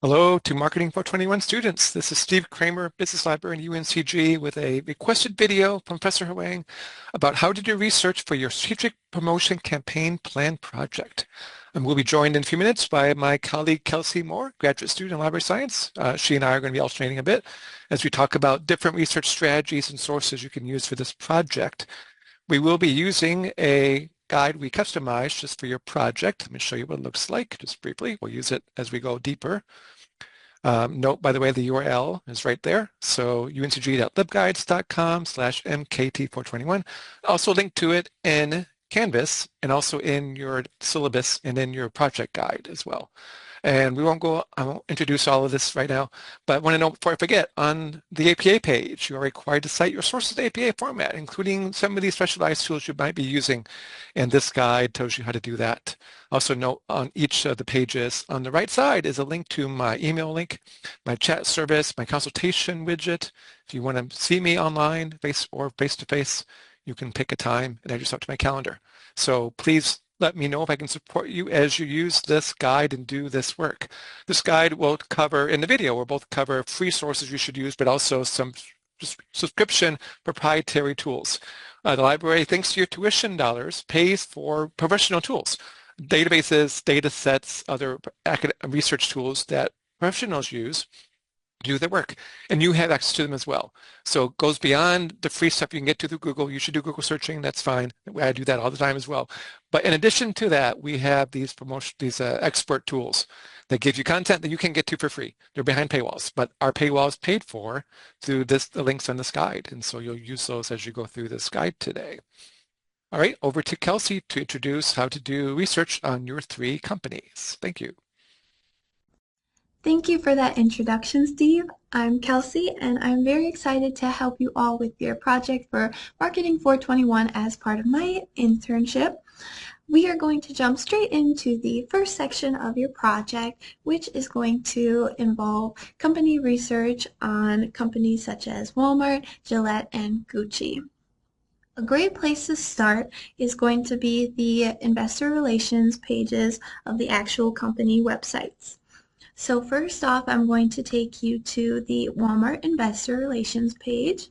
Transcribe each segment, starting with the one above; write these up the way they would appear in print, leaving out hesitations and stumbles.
Hello to Marketing 421 students. This is Steve Cramer, Business Librarian at UNCG, with a requested video from Professor Huang about how to do research for your strategic promotion campaign plan project. And we'll be joined in a few minutes by my colleague Kelsey Moore, graduate student in library science. She and I are going to be alternating a bit as we talk about different research strategies and sources you can use for this project. We will be using a guide we customized just for your project. Let me show you what it looks like just briefly. We'll use it as we go deeper. Note, by the way, the URL is right there. So uncg.libguides.com/MKT421. Also link to it in Canvas and also in your syllabus and in your project guide as well. And I won't introduce all of this right now, but I want to know before I forget, on the APA page, you are required to cite your sources APA format, including some of these specialized tools you might be using. And this guide tells you how to do that. Also note on each of the pages on the right side is a link to my email link, my chat service, my consultation widget. If you want to see me online or face-to-face, you can pick a time and add yourself to my calendar. So please let me know if I can support you as you use this guide and do this work. This guide will cover, in the video, we'll both cover free sources you should use, but also some subscription proprietary tools. The library, thanks to your tuition dollars, pays for professional tools, databases, data sets, other academic research tools that professionals use do their work, and you have access to them as well. So it goes beyond the free stuff you can get to through Google. You should do Google searching, that's fine. I do that all the time as well. But in addition to that, we have these expert tools that give you content that you can get to for free. They're behind paywalls, but our paywall is paid for through the links on this guide. And so you'll use those as you go through this guide today. All right, over to Kelsey to introduce how to do research on your 3 companies. Thank you. Thank you for that introduction, Steve. I'm Kelsey, and I'm very excited to help you all with your project for Marketing 421 as part of my internship. We are going to jump straight into the first section of your project, which is going to involve company research on companies such as Walmart, Gillette, and Gucci. A great place to start is going to be the investor relations pages of the actual company websites. So first off, I'm going to take you to the Walmart Investor Relations page.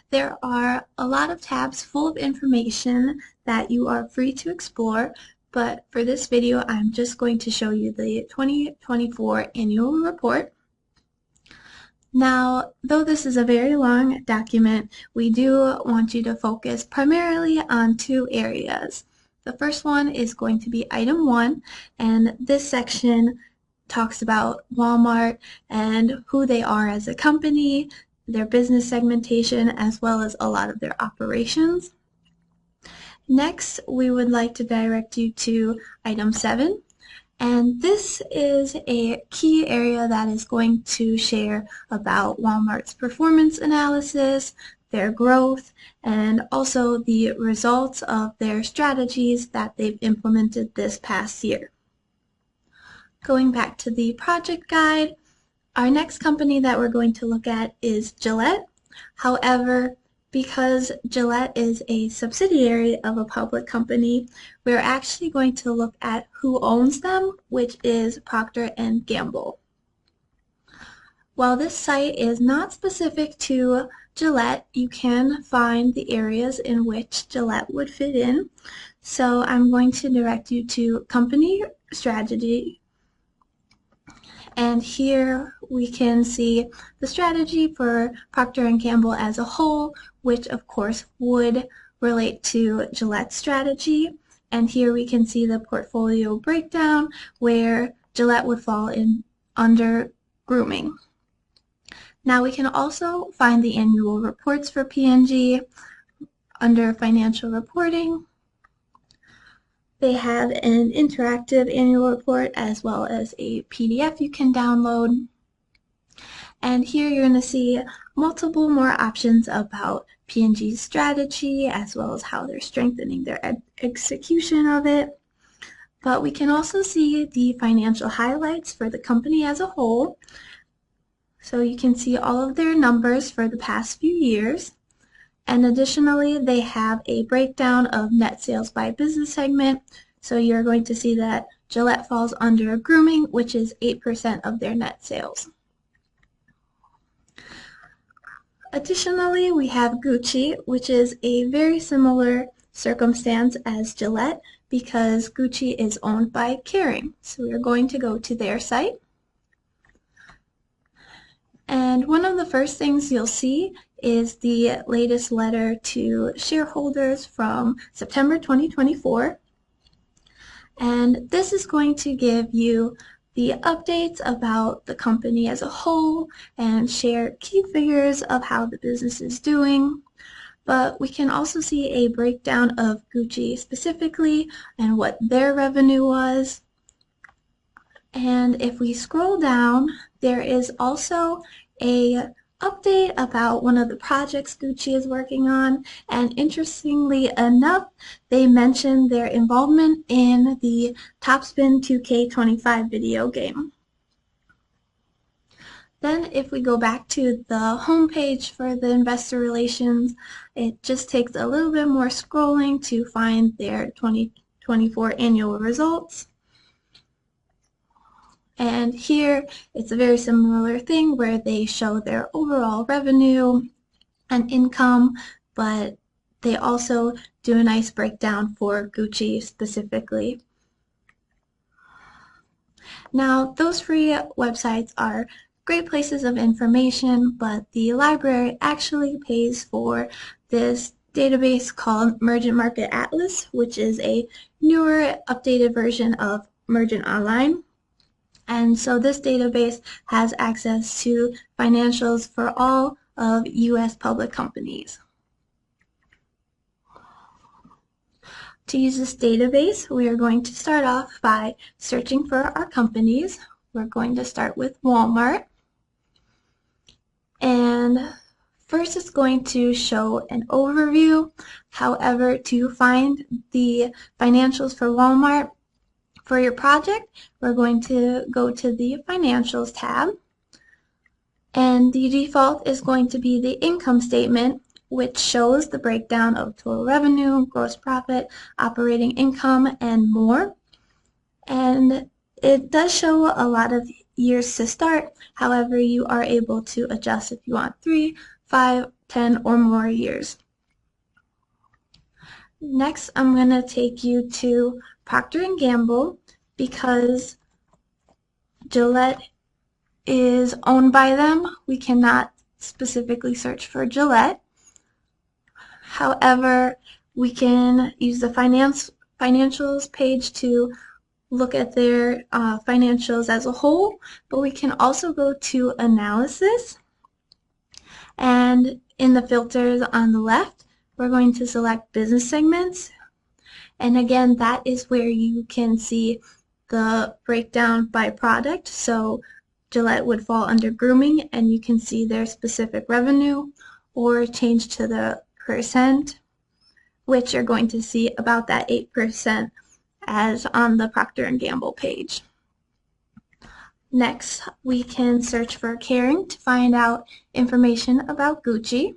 There are a lot of tabs full of information that you are free to explore, but for this video, I'm just going to show you the 2024 annual report. Now, though this is a very long document, we do want you to focus primarily on 2 areas. The first one is going to be item 1, and this section talks about Walmart and who they are as a company, their business segmentation, as well as a lot of their operations. Next, we would like to direct you to item 7, and this is a key area that is going to share about Walmart's performance analysis, their growth, and also the results of their strategies that they've implemented this past year. Going back to the project guide, our next company that we're going to look at is Gillette. However, because Gillette is a subsidiary of a public company, we're actually going to look at who owns them, which is Procter & Gamble. While this site is not specific to Gillette, you can find the areas in which Gillette would fit in. So I'm going to direct you to company strategy. And here we can see the strategy for Procter & Gamble as a whole, which of course would relate to Gillette's strategy. And here we can see the portfolio breakdown where Gillette would fall in under grooming. Now we can also find the annual reports for P&G under financial reporting. They have an interactive annual report as well as a PDF you can download. And here you're going to see multiple more options about P&G's strategy as well as how they're strengthening their execution of it. But we can also see the financial highlights for the company as a whole. So you can see all of their numbers for the past few years. And additionally, they have a breakdown of net sales by business segment. So you're going to see that Gillette falls under grooming, which is 8% of their net sales. Additionally, we have Gucci, which is a very similar circumstance as Gillette because Gucci is owned by Kering. So we are going to go to their site. And one of the first things you'll see is the latest letter to shareholders from September 2024. And this is going to give you the updates about the company as a whole and share key figures of how the business is doing. But we can also see a breakdown of Gucci specifically and what their revenue was. And if we scroll down, there is also a update about one of the projects Gucci is working on, and interestingly enough, they mentioned their involvement in the Topspin 2K25 video game. Then if we go back to the home page for the investor relations, it just takes a little bit more scrolling to find their 2024 annual results. And here it's a very similar thing where they show their overall revenue and income, but they also do a nice breakdown for Gucci specifically. Now, those free websites are great places of information, but the library actually pays for this database called Merchant Market Atlas, which is a newer, updated version of Merchant Online. And so this database has access to financials for all of U.S. public companies. To use this database, we are going to start off by searching for our companies. We're going to start with Walmart. And first it's going to show an overview. However, to find the financials for Walmart, for your project, we're going to go to the Financials tab, and the default is going to be the income statement, which shows the breakdown of total revenue, gross profit, operating income, and more. And it does show a lot of years to start. However, you are able to adjust if you want 3, 5, 10, or more years. Next, I'm going to take you to Procter & Gamble because Gillette is owned by them. We cannot specifically search for Gillette. However, we can use the financials page to look at their financials as a whole, but we can also go to analysis, and in the filters on the left, we're going to select business segments. And again, that is where you can see the breakdown by product. So Gillette would fall under grooming, and you can see their specific revenue, or change to the percent, which you're going to see about that 8% as on the Procter & Gamble page. Next, we can search for Kering to find out information about Gucci.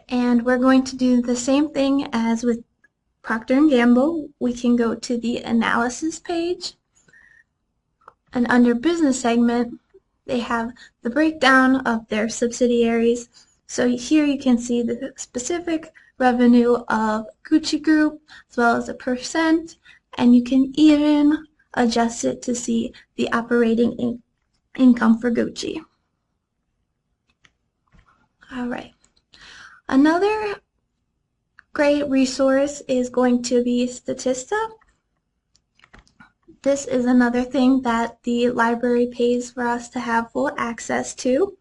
And we're going to do the same thing as with Procter & Gamble. We can go to the analysis page, and under business segment, they have the breakdown of their subsidiaries. So here you can see the specific revenue of Gucci Group as well as the percent, and you can even adjust it to see the operating income for Gucci. All right. Another great resource is going to be Statista. This is another thing that the library pays for us to have full access to.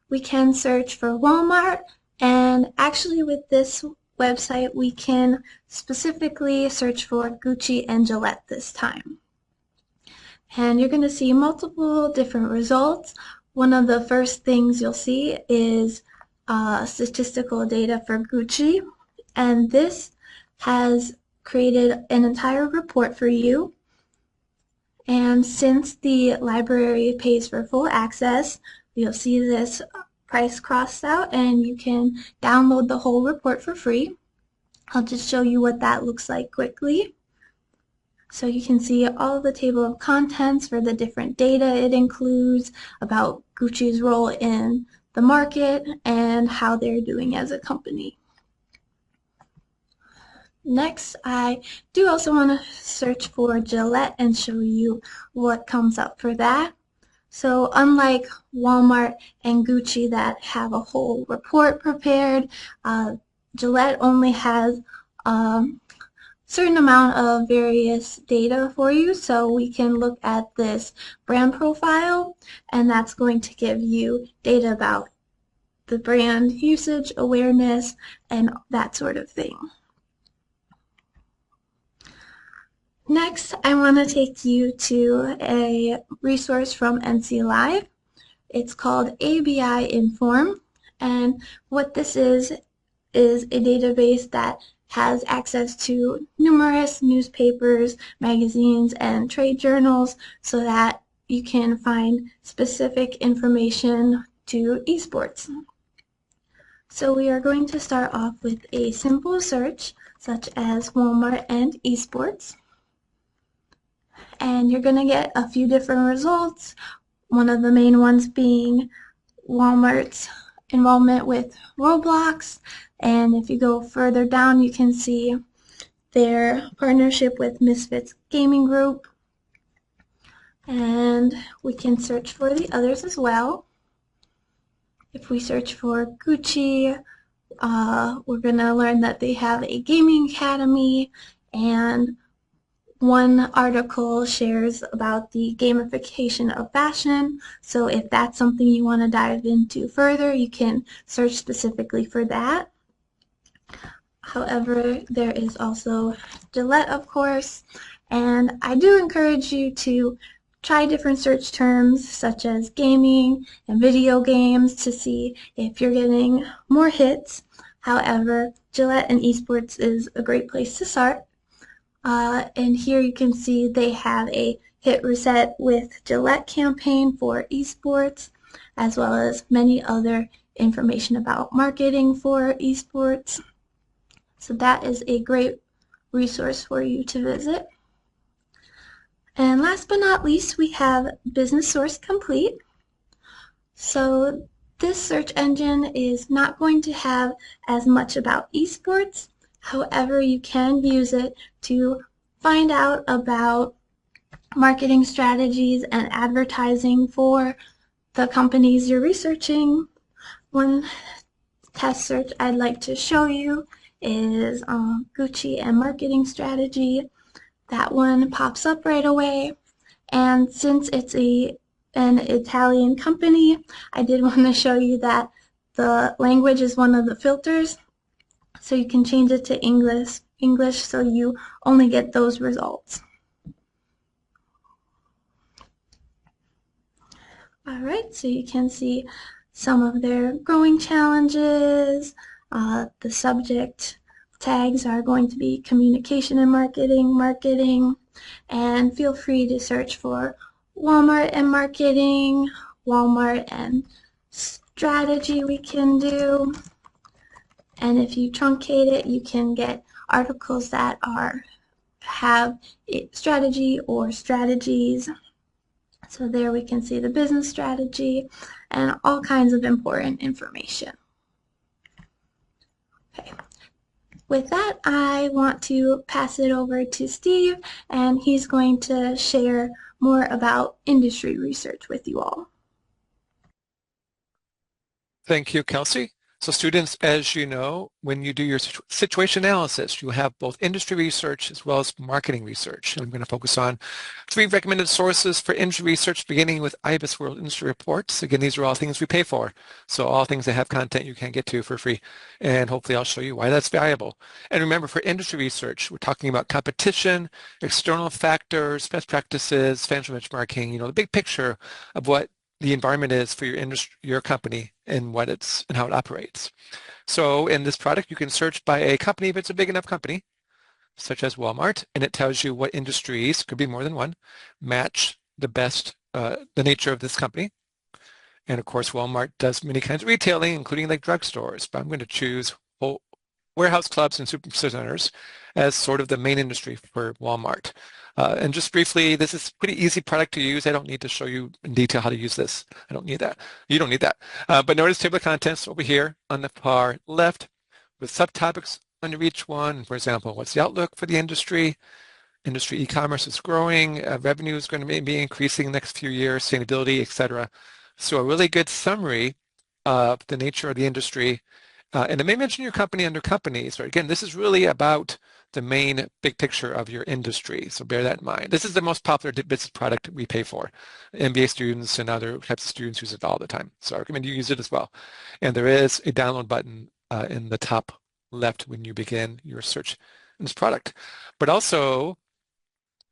We can search for Walmart, and actually with this website we can specifically search for Gucci and Gillette this time. And you're going to see multiple different results. One of the first things you'll see is statistical data for Gucci, and this has created an entire report for you. And since the library pays for full access, you'll see this price crossed out, and you can download the whole report for free. I'll just show you what that looks like quickly. So you can see all of the table of contents for the different data it includes about Gucci's role in the market and how they're doing as a company. Next, I do also want to search for Gillette and show you what comes up for that. So unlike Walmart and Gucci that have a whole report prepared, Gillette only has a certain amount of various data for you. So we can look at this brand profile, and that's going to give you data about the brand usage, awareness, and that sort of thing. Next, I want to take you to a resource from NC Live. It's called ABI Inform, and what this is a database that has access to numerous newspapers, magazines, and trade journals so that you can find specific information to esports. So we are going to start off with a simple search such as Walmart and esports. And you're going to get a few different results. One of the main ones being Walmart's involvement with Roblox. And if you go further down, you can see their partnership with Misfits Gaming Group. And we can search for the others as well. If we search for Gucci, we're going to learn that they have a gaming academy, and one article shares about the gamification of fashion. So if that's something you want to dive into further, you can search specifically for that. However, there is also Gillette, of course, and I do encourage you to try different search terms such as gaming and video games to see if you're getting more hits. However, Gillette and esports is a great place to start. And here you can see they have a hit reset with Gillette campaign for esports, as well as many other information about marketing for esports. So that is a great resource for you to visit. And last but not least, we have Business Source Complete. So this search engine is not going to have as much about esports. However, you can use it to find out about marketing strategies and advertising for the companies you're researching. One test search I'd like to show you is Gucci and marketing strategy. That one pops up right away, and since it's an Italian company, I did want to show you that the language is one of the filters, so you can change it to English so you only get those results. Alright, so you can see some of their growing challenges. The subject tags are going to be communication and marketing, and feel free to search for Walmart and marketing, Walmart and strategy we can do. And if you truncate it, you can get articles that have strategy or strategies. So there we can see the business strategy and all kinds of important information. Okay. With that, I want to pass it over to Steve, and he's going to share more about industry research with you all. Thank you, Kelsey. So students, as you know, when you do your situation analysis, you have both industry research as well as marketing research. And I'm going to focus on 3 recommended sources for industry research, beginning with IBIS World Industry Reports. Again, these are all things we pay for. So all things that have content you can get to for free. And hopefully I'll show you why that's valuable. And remember, for industry research, we're talking about competition, external factors, best practices, financial benchmarking, the big picture of what the environment is for your industry, your company, and how it operates. So in this product, you can search by a company if it's a big enough company, such as Walmart, and it tells you what industries, could be more than one, match the nature of this company. And of course, Walmart does many kinds of retailing, including like drugstores, but I'm going to choose warehouse clubs and supercenters as sort of the main industry for Walmart. And just briefly, this is a pretty easy product to use. I don't need to show you in detail how to use this. I don't need that. You don't need that. But notice table of contents over here on the far left with subtopics under each one. For example, what's the outlook for the industry? Industry e-commerce is growing. Revenue is going to be increasing the next few years, sustainability, etc. So a really good summary of the nature of the industry. And it may mention your company under companies. So again, this is really about the main big picture of your industry. So bear that in mind. This is the most popular business product we pay for. MBA students and other types of students use it all the time. So I recommend you use it as well. And there is a download button in the top left when you begin your search in this product. But also,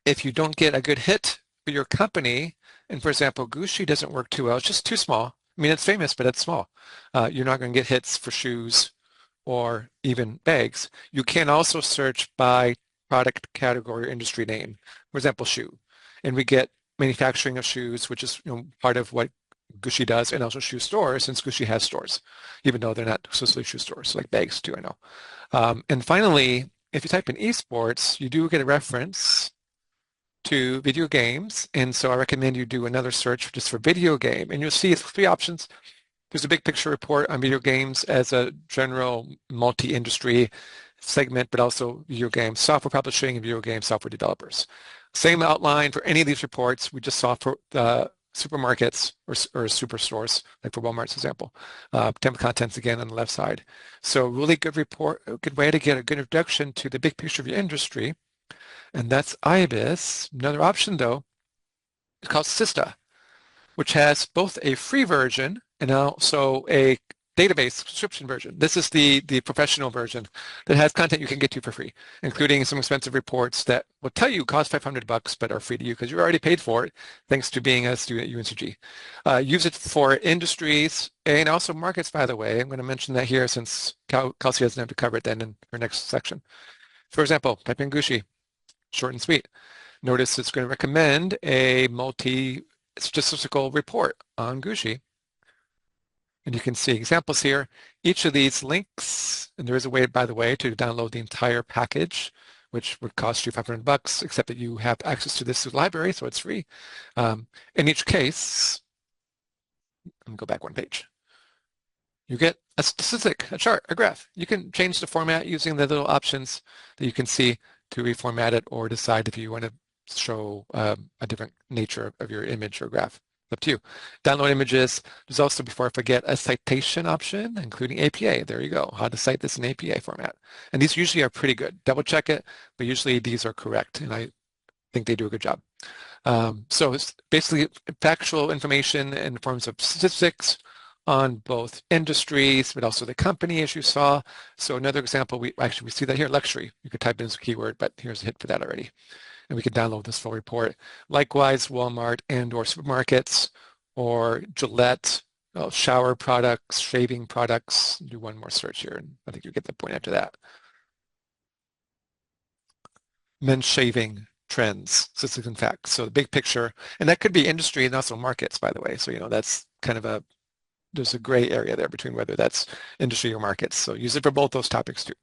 if you don't get a good hit for your company, and for example, Gucci doesn't work too well, it's just too small. I mean, it's famous, but it's small. You're not going to get hits for shoes or even bags. You can also search by product category or industry name. For example, shoe. And we get manufacturing of shoes, which is part of what Gucci does, and also shoe stores, since Gucci has stores, even though they're not exclusively shoe stores, like bags too, I know. And finally, if you type in esports, you do get a reference to video games. And so I recommend you do another search just for video game. And you'll see three options. There's a big picture report on video games as a general multi-industry segment, but also video game software publishing and video game software developers. Same outline for any of these reports. We just saw for supermarkets or superstores, like for Walmart's example. Table contents again on the left side. So really good report, a good way to get a good introduction to the big picture of your industry. And that's IBIS. Another option, though, is called Sista, which has both a free version and also a database subscription version. This is the professional version that has content you can get to for free, including some expensive reports that will tell you cost $500 but are free to you because you already paid for it thanks to being a student at UNCG. Use it for industries and also markets, by the way. I'm going to mention that here since Kelsey doesn't have to cover it then in her next section. For example, type in Gucci. Short and sweet. Notice it's going to recommend a multi-statistical report on Gucci. And you can see examples here. Each of these links, and there is a way, by the way, to download the entire package, which would cost you $500, except that you have access to this library, so it's free. In each case, let me go back one page. You get a statistic, a chart, a graph. You can change the format using the little options that you can see to reformat it or decide if you want to show a different nature of your image or graph. It's up to you. Download images. There's also, before I forget, a citation option, including APA. There you go, how to cite this in APA format. And these usually are pretty good. Double check it, but usually these are correct, and I think they do a good job. So it's basically factual information in forms of statistics on both industries, but also the company, as you saw. So another example, we see that here, luxury. You could type in as a keyword, but here's a hit for that already. And we can download this full report. Likewise, Walmart and or supermarkets or Gillette, shower products, shaving products. Do one more search here, and I think you get the point after that. Men's shaving trends, statistics and facts. So the big picture, and that could be industry and also markets, by the way. So, that's kind of there's a gray area there between whether that's industry or markets. So use it for both those topics too.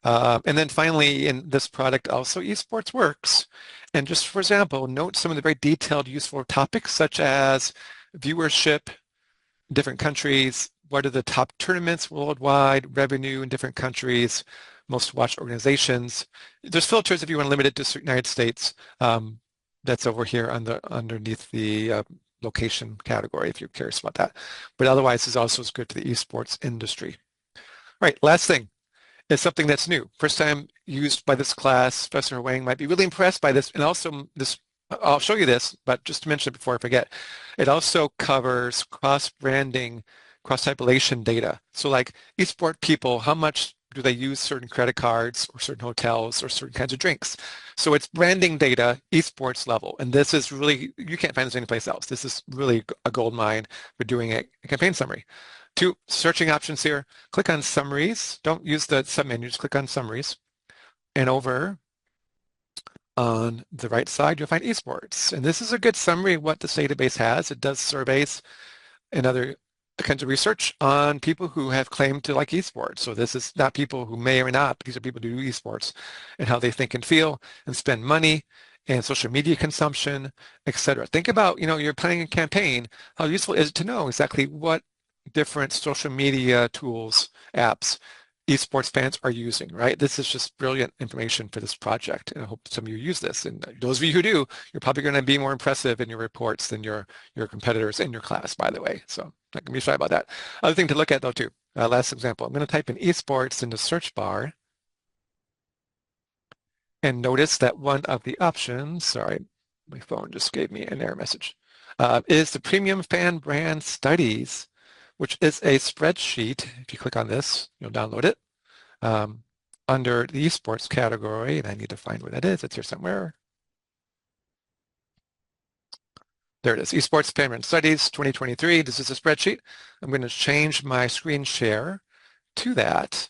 And then finally, in this product also, esports works. And just for example, note some of the very detailed, useful topics such as viewership in different countries, what are the top tournaments worldwide, revenue in different countries, most watched organizations. There's filters if you want to limit it to the United States. That's over here underneath the location category if you're curious about that. But otherwise, it's also good to the esports industry. All right, last thing is something that's new. First time used by this class. Professor Wang might be really impressed by this. And also this, I'll show you this, but just to mention it before I forget, it also covers cross-branding, cross-tabulation data. So like esport people, how much do they use certain credit cards or certain hotels or certain kinds of drinks? So it's branding data, esports level. And this is really, you can't find this anyplace else. This is really a gold mine for doing a campaign summary. Two searching options here. Click on summaries. Don't use the submenu, just click on summaries. And over on the right side, you'll find esports. And this is a good summary of what this database has. It does surveys and other kinds of research on people who have claimed to like esports. So this is not people who may or may not, these are people who do esports and how they think and feel and spend money and social media consumption, etc. Think about, you're planning a campaign. How useful is it to know exactly what different social media tools, apps, esports fans are using, right? This is just brilliant information for this project. And I hope some of you use this. And those of you who do, you're probably going to be more impressive in your reports than your competitors in your class, by the way. So not going to be shy about that. Other thing to look at though, too. Last example, I'm going to type in esports in the search bar. And notice that one of the options, sorry, my phone just gave me an error message, is the Premium Fan Brand Studies, which is a spreadsheet. If you click on this, you'll download it under the esports category. And I need to find where that is. It's here somewhere. There it is, Esports Fan Brand Studies 2023. This is a spreadsheet. I'm going to change my screen share to that.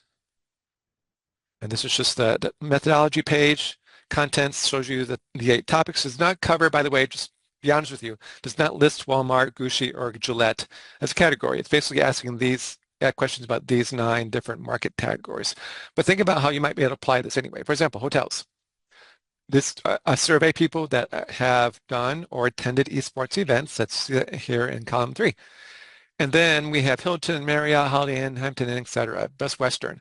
And this is just the methodology page. Contents shows you the 8 topics. Does not cover, by the way, just to be honest with you, does not list Walmart, Gucci, or Gillette as a category. It's basically asking these questions about these 9 different market categories. But think about how you might be able to apply this anyway. For example, hotels. This survey people that have done or attended esports events. That's here in column 3. And then we have Hilton, Marriott, Holiday Inn, Hampton Inn, etc. Best Western.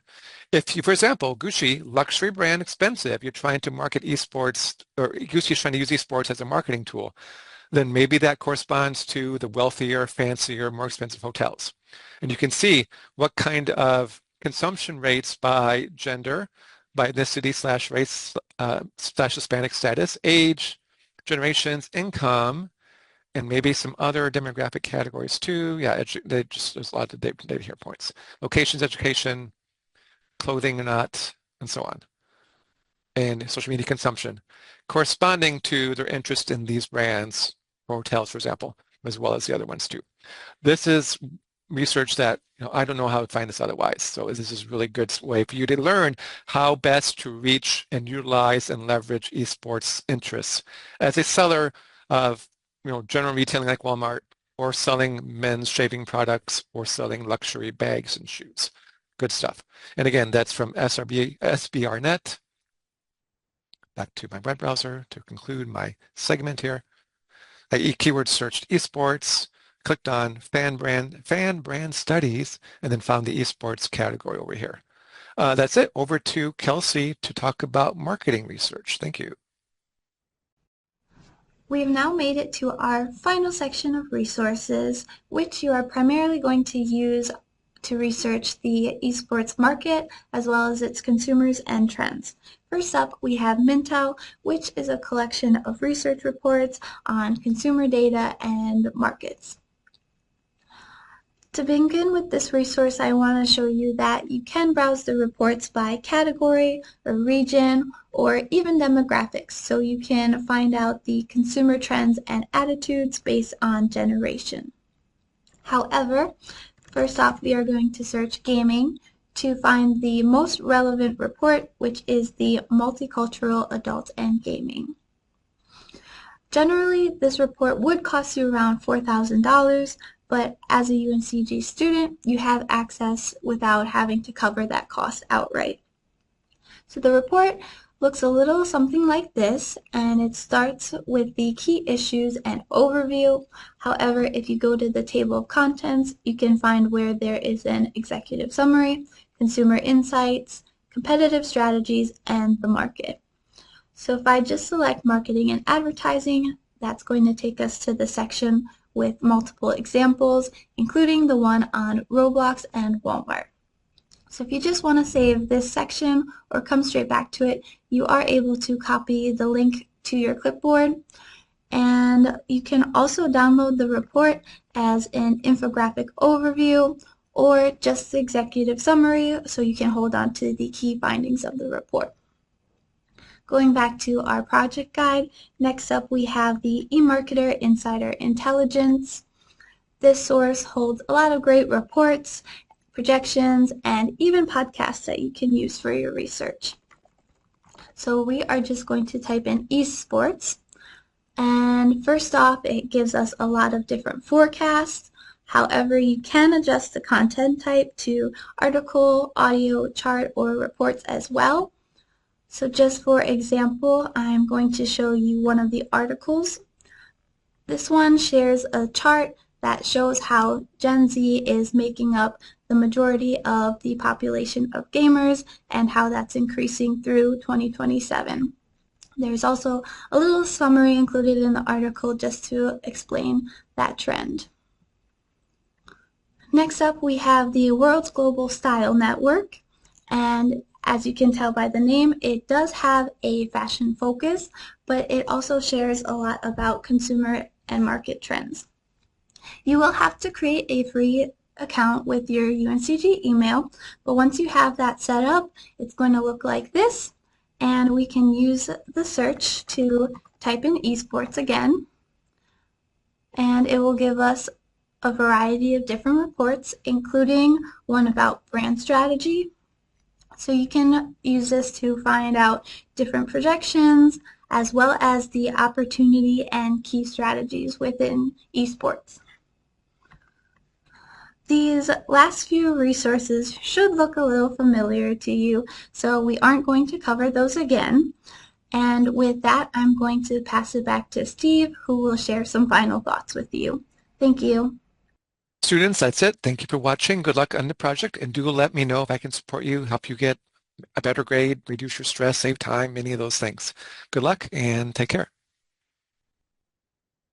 If you, for example, Gucci, luxury brand, expensive, you're trying to market esports, or Gucci is trying to use esports as a marketing tool, then maybe that corresponds to the wealthier, fancier, more expensive hotels. And you can see what kind of consumption rates by gender, by ethnicity / race / Hispanic status, age, generations, income, and maybe some other demographic categories too. Yeah, there's a lot of data here points. Locations, education, clothing or not, and so on. And social media consumption, corresponding to their interest in these brands, or hotels, for example, as well as the other ones too. This is research that I don't know how to find this otherwise. So this is a really good way for you to learn how best to reach and utilize and leverage esports interests. As a seller of general retailing like Walmart, or selling men's shaving products, or selling luxury bags and shoes. Good stuff. And again, that's from SBRnet. Back to my web browser to conclude my segment here. I keyword searched esports, clicked on fan brand studies, and then found the esports category over here. That's it. Over to Kelsey to talk about marketing research. Thank you. We have now made it to our final section of resources, which you are primarily going to use to research the esports market as well as its consumers and trends. First up, we have Mintow, which is a collection of research reports on consumer data and markets. To begin with this resource, I want to show you that you can browse the reports by category or region or even demographics, so you can find out the consumer trends and attitudes based on generation. However, first off, we are going to search gaming to find the most relevant report, which is the Multicultural Adult and Gaming. Generally, this report would cost you around $4,000, but as a UNCG student, you have access without having to cover that cost outright. So the report looks a little something like this, and it starts with the key issues and overview. However, if you go to the table of contents, you can find where there is an executive summary, consumer insights, competitive strategies, and the market. So if I just select marketing and advertising, that's going to take us to the section with multiple examples, including the one on Roblox and Walmart. So if you just want to save this section or come straight back to it, you are able to copy the link to your clipboard. And you can also download the report as an infographic overview or just the executive summary so you can hold on to the key findings of the report. Going back to our project guide, next up we have the eMarketer Insider Intelligence. This source holds a lot of great reports, projections, and even podcasts that you can use for your research. So we are just going to type in esports. And first off, it gives us a lot of different forecasts. However, you can adjust the content type to article, audio, chart, or reports as well. So just for example, I'm going to show you one of the articles. This one shares a chart that shows how Gen Z is making up the majority of the population of gamers and how that's increasing through 2027. There's also a little summary included in the article just to explain that trend. Next up, we have the World's Global Style Network, and as you can tell by the name, it does have a fashion focus, but it also shares a lot about consumer and market trends. You will have to create a free account with your UNCG email, but once you have that set up, it's going to look like this, and we can use the search to type in esports again, and it will give us a variety of different reports, including one about brand strategy. So you can use this to find out different projections as well as the opportunity and key strategies within esports. These last few resources should look a little familiar to you, so we aren't going to cover those again. And with that, I'm going to pass it back to Steve, who will share some final thoughts with you. Thank you. Students, that's it. Thank you for watching. Good luck on the project, and do let me know if I can support you, help you get a better grade, reduce your stress, save time, any of those things. Good luck and take care.